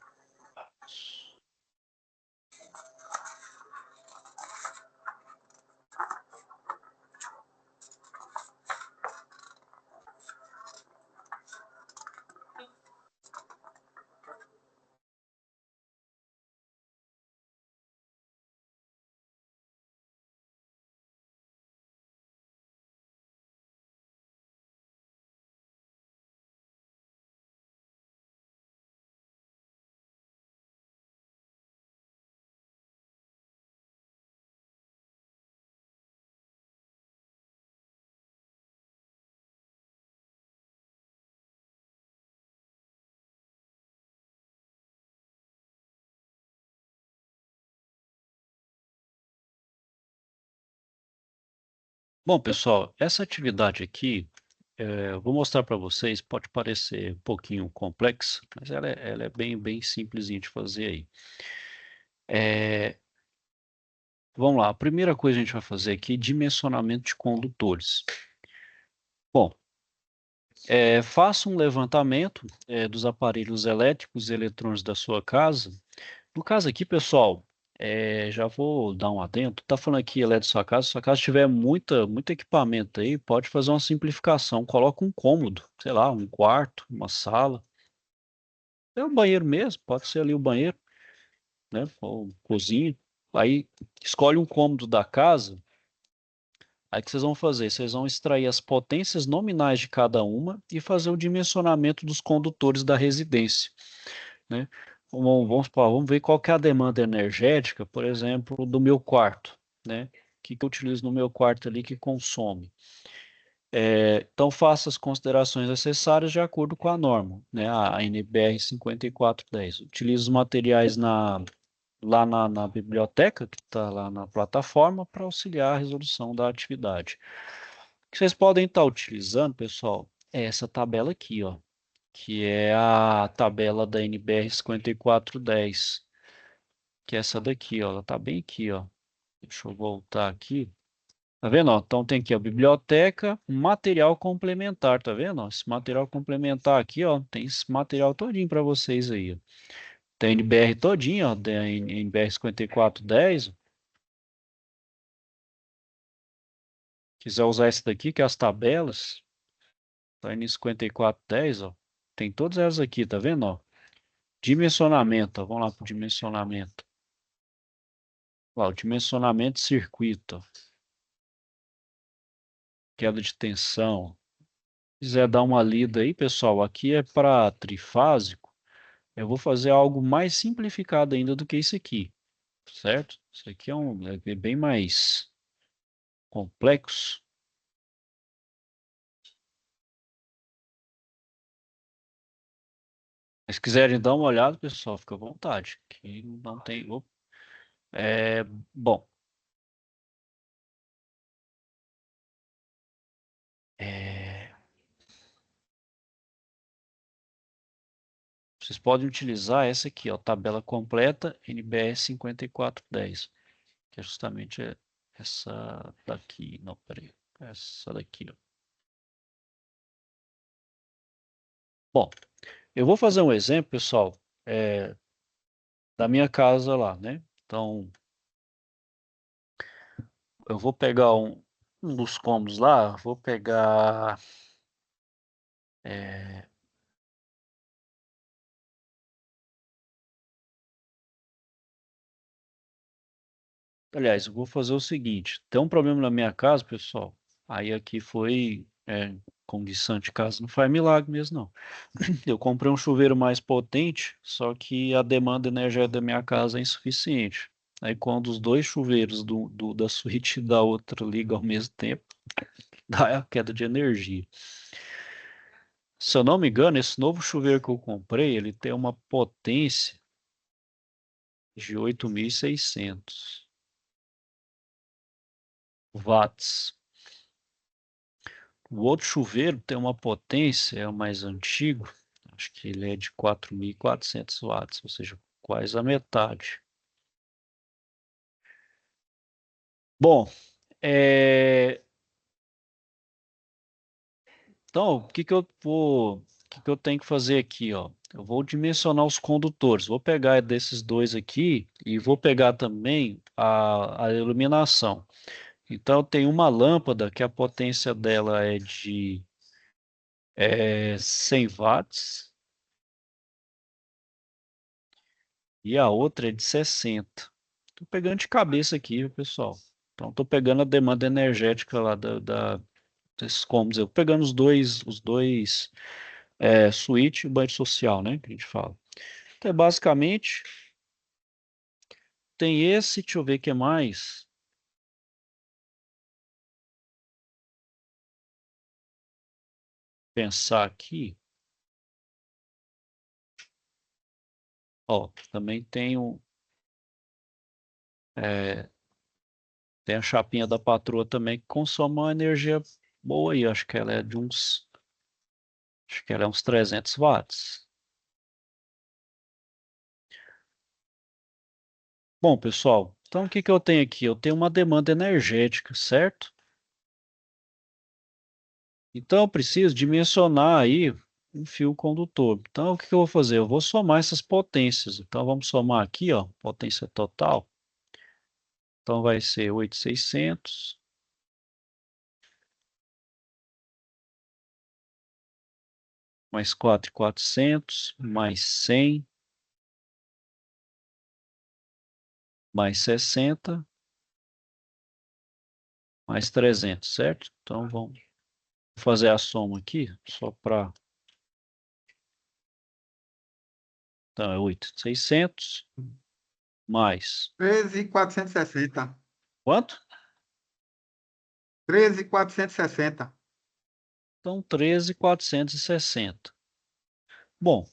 Bom, pessoal, essa atividade aqui, eu vou mostrar para vocês, pode parecer um pouquinho complexa, mas ela é bem simplesinha de fazer aí. Vamos lá, a primeira coisa que a gente vai fazer aqui é dimensionamento de condutores. Bom, faça um levantamento dos aparelhos elétricos e eletrônicos da sua casa. No caso aqui, pessoal, já vou dar um adendo. Tá falando aqui elétrico da sua casa. Se sua casa tiver muito equipamento aí, pode fazer uma simplificação. Coloca um cômodo, sei lá, um quarto, uma sala. É o banheiro mesmo, pode ser ali o banheiro, né? Ou cozinha. Aí escolhe um cômodo da casa. Aí o que vocês vão fazer? Vocês vão extrair as potências nominais de cada uma e fazer o dimensionamento dos condutores da residência, né? Vamos ver qual que é a demanda energética, por exemplo, do meu quarto, né? O que eu utilizo no meu quarto ali que consome. Então, faça as considerações necessárias de acordo com a norma, né? A NBR 5410. Utilize os materiais lá na biblioteca, que está lá na plataforma, para auxiliar a resolução da atividade. O que vocês podem estar utilizando, pessoal, é essa tabela aqui, ó, que é a tabela da NBR 5410, que é essa daqui, ó, ela está bem aqui, ó. Deixa eu voltar aqui. Tá vendo? Ó? Então tem aqui a biblioteca, material complementar, tá vendo? Ó? Esse material complementar aqui, ó, tem esse material todinho para vocês aí, ó. Tem NBR todinho, ó, da NBR 5410. Quiser usar esse daqui, que é as tabelas, tá aí no 5410, ó. Tem todas elas aqui, tá vendo, ó? Dimensionamento, ó. Vamos lá pro dimensionamento. Ó, o dimensionamento de circuito, ó. Queda de tensão. Se quiser dar uma lida aí, pessoal, aqui é para trifásico. Eu vou fazer algo mais simplificado ainda do que isso aqui, certo? Isso aqui é bem mais complexo. Se quiserem dar uma olhada, pessoal, fica à vontade. Que não tem. É, bom. Vocês podem utilizar essa aqui, ó, tabela completa NBR 5410, que é justamente essa daqui. Não, peraí. Essa daqui, ó. Bom, eu vou fazer um exemplo, pessoal, da minha casa lá, né? Então, eu vou pegar um dos cômodos lá, vou pegar. é, Aliás, eu vou fazer o seguinte: tem um problema na minha casa, pessoal. Aí aqui foi. Como de santo de casa não faz milagre mesmo, não. Eu comprei um chuveiro mais potente, só que a demanda energética da minha casa é insuficiente. Aí quando os dois chuveiros da suíte e da outra ligam ao mesmo tempo, dá a queda de energia. Se eu não me engano, esse novo chuveiro que eu comprei, ele tem uma potência de 8.600 watts. O outro chuveiro tem uma potência, é o mais antigo, acho que ele é de 4.400 watts, ou seja, quase a metade. Bom, Então, o que que eu tenho que fazer aqui, ó? Eu vou dimensionar os condutores. Vou pegar desses dois aqui e vou pegar também a iluminação. Então, eu tenho uma lâmpada que a potência dela é de 100 watts e a outra é de 60. Estou pegando de cabeça aqui, viu, pessoal? Então, estou pegando a demanda energética lá desses cômodos. Eu pegando os dois suíte e o banheiro social, né? Que a gente fala. Então, basicamente, tem esse, deixa eu ver o que mais. Pensar aqui. Ó, também é, tem a chapinha da patroa também que consome uma energia boa aí. Acho que ela é uns 300 watts. Bom, pessoal, então o que que eu tenho aqui? Eu tenho uma demanda energética, certo? Então eu preciso dimensionar aí um fio condutor. Então o que que eu vou fazer? Eu vou somar essas potências. Então vamos somar aqui, ó, potência total. Então vai ser 8.600 mais 4.400 mais 100 mais 60 mais 300, certo? Então vamos fazer a soma aqui, só para... Então é 8.600 mais... 13.460. Quanto? 13.460. Então 13.460. Bom,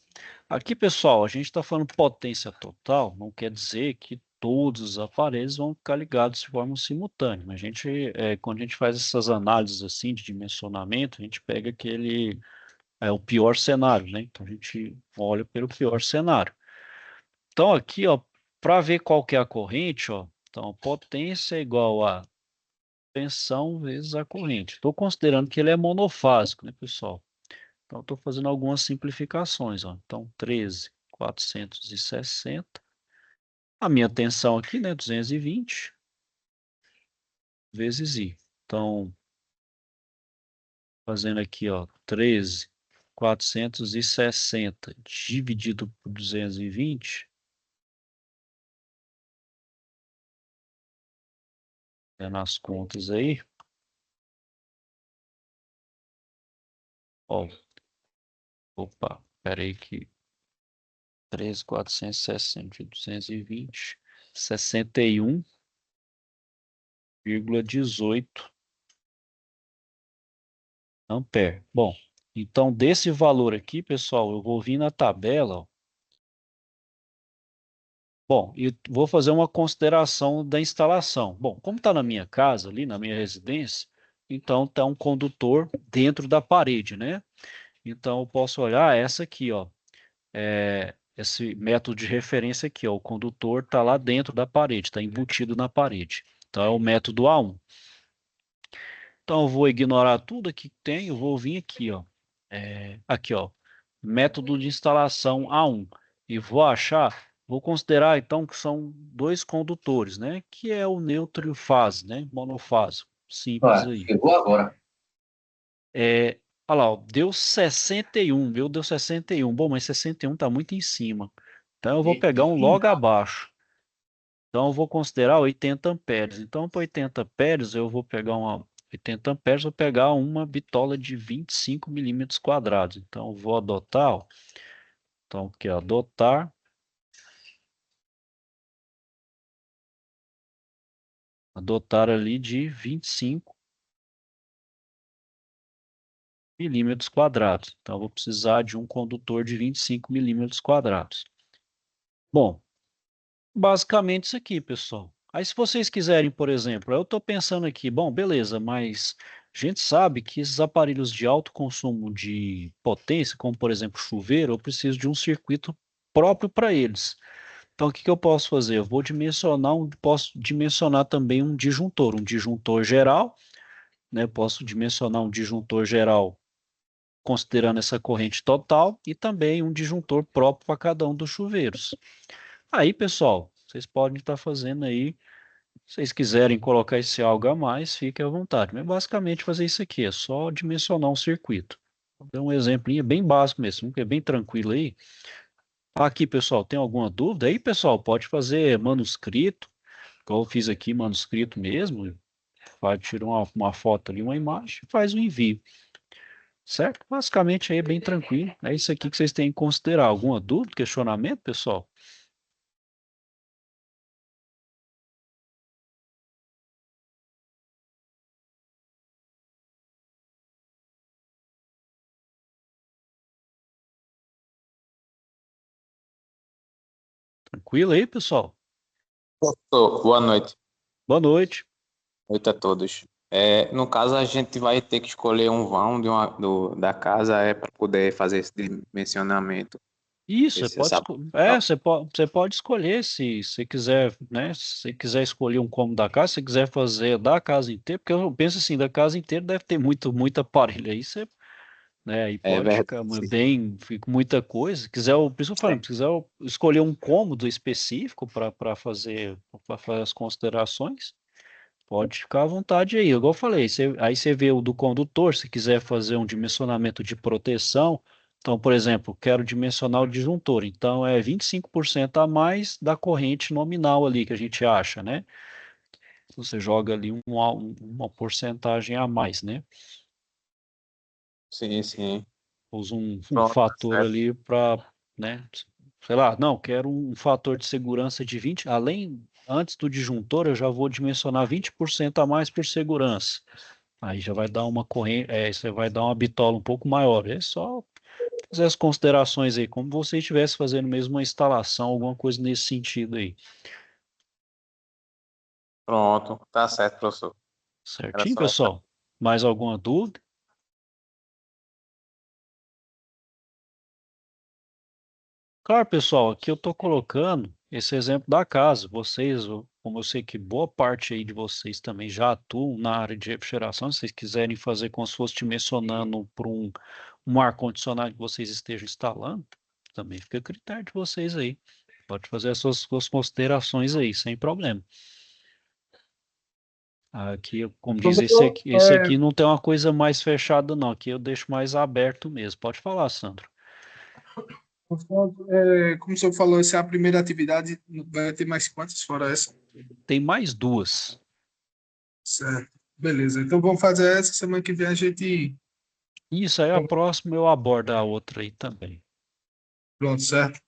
aqui, pessoal, a gente está falando potência total, não quer dizer que todos os aparelhos vão ficar ligados de forma simultânea. Mas quando a gente faz essas análises assim de dimensionamento, a gente pega o pior cenário, né? Então a gente olha pelo pior cenário. Então aqui, ó, para ver qual que é a corrente, ó, então a potência é igual a tensão vezes a corrente. Estou considerando que ele é monofásico, né, pessoal? Então, estou fazendo algumas simplificações, ó. Então, 13.460. A minha tensão aqui, né, 220 vezes I. Então, fazendo aqui, ó, 13.460 dividido por 220, nas contas aí, ó, opa, peraí que 13.460 de 220, 61,18 ampere. Bom, então desse valor aqui, pessoal, eu vou vir na tabela, ó. Bom, e vou fazer uma consideração da instalação. Bom, como está na minha casa, ali na minha residência, então está um condutor dentro da parede, né? Então eu posso olhar essa aqui, ó, esse método de referência aqui, ó, o condutor está lá dentro da parede, está embutido na parede. Então é o método A1. Então eu vou ignorar tudo aqui que tem, eu vou vir aqui, ó, aqui, ó, método de instalação A1 e vou considerar então que são dois condutores, né, que é o neutro e o fase, né, monofásico, simples aí. Chegou agora. Olha lá, ó, deu 61, meu, deu 61. Bom, mas 61 está muito em cima. Então eu vou pegar um logo abaixo. Então eu vou considerar 80 amperes. Então para 80 amperes eu vou pegar uma bitola de 25 milímetros quadrados. Então eu vou adotar, ó, então aqui ó, adotar ali de 25 milímetros quadrados. Então eu vou precisar de um condutor de 25 milímetros quadrados. Bom, basicamente isso aqui, pessoal. Aí se vocês quiserem, por exemplo, eu estou pensando aqui, bom, beleza, mas a gente sabe que esses aparelhos de alto consumo de potência, como por exemplo chuveiro, eu preciso de um circuito próprio para eles. Então o que que eu posso fazer? Posso dimensionar também um disjuntor geral, né? Posso dimensionar um disjuntor geral considerando essa corrente total, e também um disjuntor próprio para cada um dos chuveiros. Aí, pessoal, vocês podem estar fazendo aí, se vocês quiserem colocar esse algo a mais, fique à vontade. Mas basicamente fazer isso aqui, é só dimensionar um circuito. Vou dar um exemplo bem básico mesmo, que é bem tranquilo aí. Aqui, pessoal, tem alguma dúvida? Aí, pessoal, pode fazer manuscrito, igual eu fiz aqui, manuscrito mesmo. Tira uma foto ali, uma imagem, faz o envio. Certo? Basicamente aí é bem tranquilo. É isso aqui que vocês têm que considerar. Alguma dúvida, questionamento, pessoal? Tranquilo aí, pessoal? Boa noite. Boa noite. Noite a todos. No caso, a gente vai ter que escolher um vão da casa para poder fazer esse dimensionamento. Isso, Esse, essa... você pode escolher se você quiser, né? Se você quiser escolher um cômodo da casa, se você quiser fazer da casa inteira, porque eu penso assim, da casa inteira deve ter muito aparelho aí, você, né? Aí É pode verdade. ficar fica muita coisa. Se quiser, por isso eu falando, se quiser escolher um cômodo específico para fazer as considerações, pode ficar à vontade aí. Igual eu falei, aí você vê o do condutor, se quiser fazer um dimensionamento de proteção. Então, por exemplo, quero dimensionar o disjuntor. Então, é 25% a mais da corrente nominal ali que a gente acha, né? Você joga ali uma porcentagem a mais, né? Sim, sim. Usa um Pronto, tá fator certo. ali para, né? Sei lá, não, quero um fator de segurança de 20, antes do disjuntor, eu já vou dimensionar 20% a mais por segurança. Aí já vai dar uma corrente, você vai dar uma bitola um pouco maior. É só fazer as considerações aí, como você estivesse fazendo mesmo uma instalação, alguma coisa nesse sentido aí. Pronto, tá certo, professor. Era Certinho, só essa. pessoal? Mais alguma dúvida? Claro, pessoal, aqui eu estou colocando esse exemplo da casa. Vocês, como eu sei que boa parte aí de vocês também já atuam na área de refrigeração, se vocês quiserem fazer como se fosse dimensionando para um ar-condicionado que vocês estejam instalando, também fica a critério de vocês aí. Pode fazer as suas considerações aí, sem problema. Aqui, como diz Professor, esse aqui não tem uma coisa mais fechada, não. Aqui eu deixo mais aberto mesmo. Pode falar, Sandro. Como o senhor falou, essa é a primeira atividade, vai ter mais quantas fora essa? Tem mais duas. Certo. Beleza, então vamos fazer essa semana que vem a gente. Isso aí, a próxima eu abordo a outra aí também. Pronto, certo?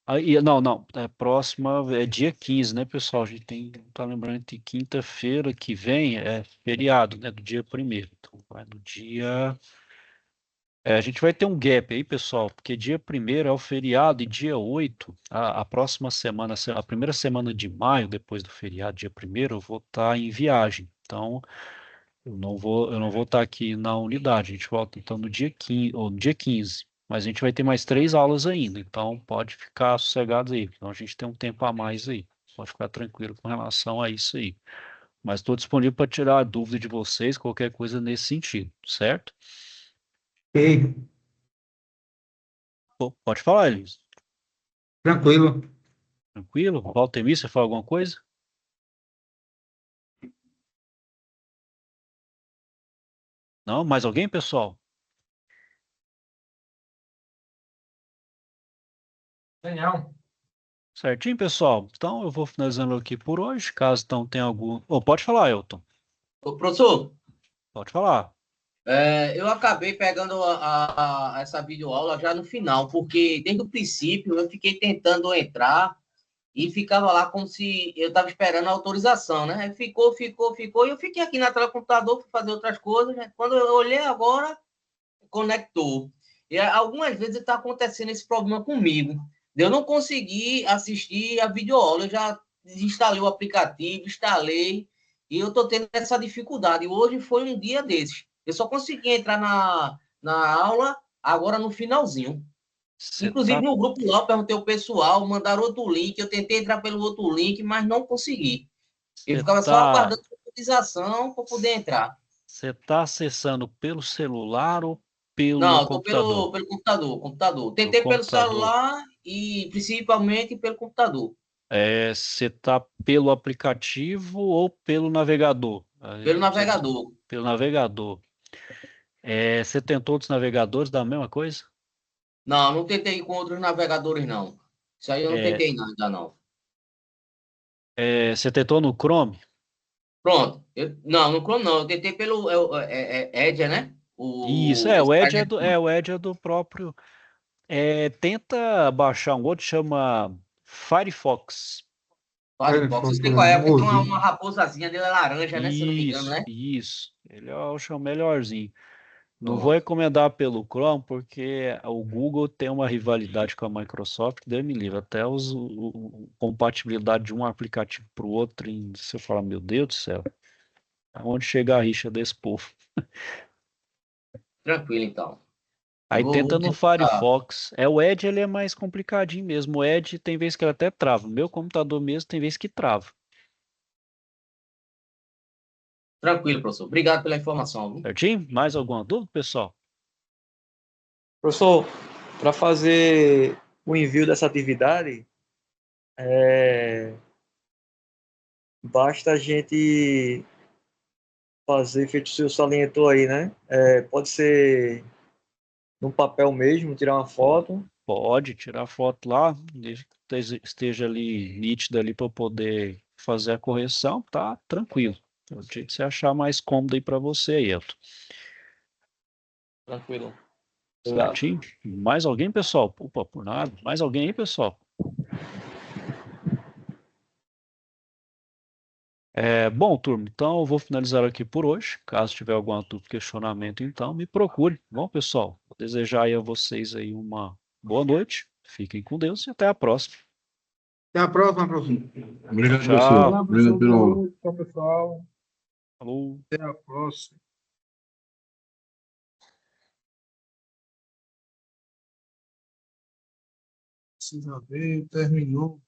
Aí, não, a próxima é dia 15, né, pessoal? A gente tá lembrando que quinta-feira que vem é feriado, né, do dia 1º. Então, vai no dia... a gente vai ter um gap aí, pessoal, porque dia 1º é o feriado e dia 8, a próxima semana, a primeira semana de maio, depois do feriado, dia 1º, eu vou estar em viagem. Então, eu não vou estar aqui na unidade. A gente volta então no dia 15, ou no dia 15. Mas a gente vai ter mais 3 aulas ainda, então pode ficar sossegado aí. Então a gente tem um tempo a mais aí. Pode ficar tranquilo com relação a isso aí. Mas estou disponível para tirar a dúvida de vocês, qualquer coisa nesse sentido, certo? Ok, Pô, pode falar, Elis. tranquilo. Tranquilo? Valtemir, você fala alguma coisa? Não? Mais alguém, pessoal? Daniel. Certinho, pessoal? Então eu vou finalizando aqui por hoje. Caso então tenha algum. Oh, pode falar, Elton. Ô, professor, Pode falar. eu acabei pegando essa videoaula já no final, porque desde o princípio eu fiquei tentando entrar e ficava lá como se eu estava esperando a autorização, né? Aí ficou, e eu fiquei aqui na tela do computador para fazer outras coisas, né? Quando eu olhei agora, conectou. E algumas vezes está acontecendo esse problema comigo. Eu não consegui assistir a videoaula, eu já desinstalei o aplicativo, instalei, e eu estou tendo essa dificuldade. Hoje foi um dia desses. Eu só consegui entrar na aula agora no finalzinho. Você Inclusive, tá, no grupo lá, eu perguntei ao pessoal, mandaram outro link, eu tentei entrar pelo outro link, mas não consegui. Eu você ficava só tá, aguardando a autorização para poder entrar. você tá acessando pelo celular ou pelo Não, eu tô computador? pelo computador. Pelo Tentei pelo computador. celular e principalmente pelo computador. Você tá pelo aplicativo ou pelo navegador? Pelo navegador. Pelo navegador. Você tentou outros navegadores da mesma coisa? Não, não tentei com outros navegadores, não. Isso aí eu não É, tentei ainda, não. Você tentou no Chrome? Pronto. Não, no Chrome não. Eu tentei pelo Edge, né? Isso, O Spider. O Edge é do próprio. Tenta baixar um outro, chama Firefox. Firefox. Eu Firefox, sei qual é, porque tem ouvi. uma raposazinha dele é laranja, né? Se eu não me engano, Isso, né? isso. Ele acho o melhorzinho. Não vou Pronto. recomendar pelo Chrome, porque o Google tem uma rivalidade com a Microsoft, que Deus me livre. Até compatibilidade de um aplicativo para o outro, você fala, meu Deus do céu, aonde chega a rixa desse povo? Tranquilo, então. Eu Aí vou tenta no tentar. Firefox. O Edge ele é mais complicadinho mesmo. O Edge tem vez que ele até trava. Meu computador mesmo tem vez que trava. Tranquilo, professor. Obrigado pela informação, viu? Certinho? Mais alguma dúvida, pessoal? Professor, para fazer o envio dessa atividade, basta a gente fazer, feito o senhor salientou aí, né? Pode ser no papel mesmo, tirar uma foto. Pode tirar foto lá, desde que esteja ali nítida ali para eu poder fazer a correção, tá tranquilo. O jeito que você achar mais cômodo aí para você, Elton. Tranquilo. Obrigado. Certinho? Mais alguém, pessoal? Opa, por nada. Mais alguém aí, pessoal? Bom, turma, então eu vou finalizar aqui por hoje. Caso tiver alguma dúvida, questionamento, então me procure. Bom, pessoal, vou desejar aí a vocês aí uma boa noite. Fiquem com Deus e até a próxima. Até a próxima, professor. Obrigado, professor. Tchau. Olá, professor. Boa noite, tchau, pessoal. Falou. Até a próxima. Precisa ver, terminou.